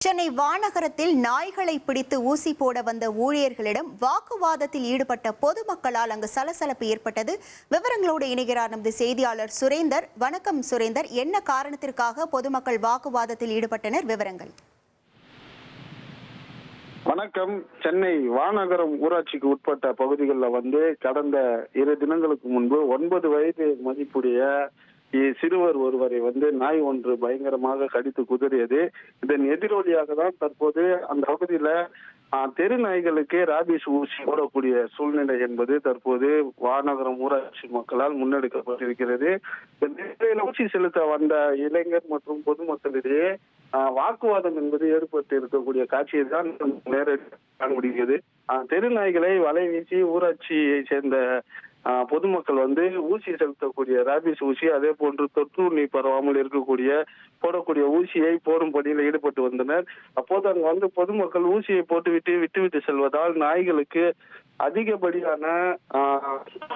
சென்னை வானகரத்தில் நாய்களை பிடித்து ஊசி போட வந்த ஊழியர்களிடம் வாக்குவாதத்தில் ஈடுபட்ட பொதுமக்களால் அங்கு சலசலப்பு ஏற்பட்டது. விவரங்களோடு இணைகிறார் நமது செய்தியாளர் சுரேந்தர். வணக்கம் சுரேந்தர், என்ன காரணத்திற்காக பொதுமக்கள் வாக்குவாதத்தில் ஈடுபட்டனர்? விவரங்கள். வணக்கம். சென்னை வானகரம் ஊராட்சிக்கு உட்பட்ட பகுதிகளில் கடந்த 2 தினங்களுக்கு முன்பு 9 வயது மதிப்புடைய சிறுவர் ஒருவரை நாய் ஒன்று பயங்கரமாக கடித்து குதறியது. இதன் எதிரொலியாக தான் தற்போது அந்த பகுதியில தெரு நாய்களுக்கு ராபிஸ் ஊசி போடக்கூடிய சூழ்நிலை என்பது தற்போது வானகரம் ஊராட்சி மக்களால் முன்னெடுக்கப்பட்டிருக்கிறது. ஊசி செலுத்த வந்த இளைஞர் மற்றும் பொதுமக்களிடையே வாக்குவாதம் என்பது ஏற்பட்டு இருக்கக்கூடிய காட்சியை தான் நேரடியாக காண முடிகிறது. தெரு நாய்களை வலை வீசி ஊராட்சியை சேர்ந்த பொதுமக்கள் ஊசி செலுத்தக்கூடிய ராபிஸ் ஊசி, அதே போன்று தொற்று நோய் பரவாமல் இருக்கக்கூடிய போடக்கூடிய ஊசியை போடும் பணியில் ஈடுபட்டு வந்தனர். அப்போது அங்கு பொதுமக்கள் ஊசியை போட்டுவிட்டு விட்டுவிட்டு செல்வதால் நாய்களுக்கு அதிகப்படியான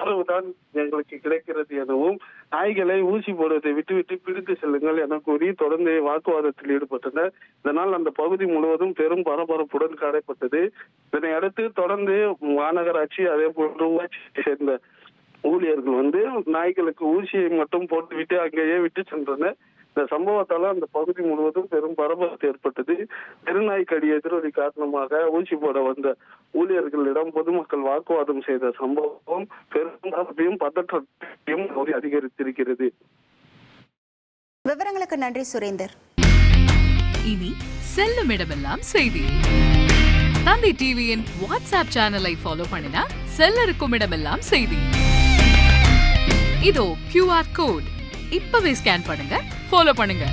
உணவுதான் எங்களுக்கு கிடைக்கிறது எனவும், நாய்களை ஊசி போடுவதை விட்டுவிட்டு பிடித்து செல்லுங்கள் என கூறி தொடர்ந்து வாக்குவாதத்தில் ஈடுபட்டனர். இதனால் அந்த பகுதி முழுவதும் பெரும் பரபரப்புடன் காணப்பட்டது. இதனை அடுத்து தொடர்ந்து மாநகராட்சி அதே போன்று ஊராட்சியை சேர்ந்த ஊழியர்கள் நாய்களுக்கு ஊசியை மட்டும் போட்டுவிட்டு அங்கேயே விட்டு சென்றனர். இந்த சம்பவத்தால அந்த பகுதி முழுவதும் பெரும் பரபரப்பு ஏற்பட்டது. தெருநாய்க்கடி எதிரொலி காரணமாக ஊசி போட வந்த ஊழியர்களிடம் பொதுமக்கள் வாக்குவாதம் செய்த சம்பவம் பெரும் பரபரப்பையும் பதற்றத்தையும் அதிகரித்திருக்கிறது. விவரங்களுக்கு நன்றி சுரேந்தர். இனி செல்லும் இடமெல்லாம் செய்தி. தந்தி டிவியின் வாட்ஸ்அப் சேனலை ஃபாலோ பண்ணினா செல்ல இருக்கும் இடமெல்லாம் செய்தி. இதோ QR கோட் இப்பவே ஸ்கேன் பண்ணுங்க, ஃபாலோ பண்ணுங்க.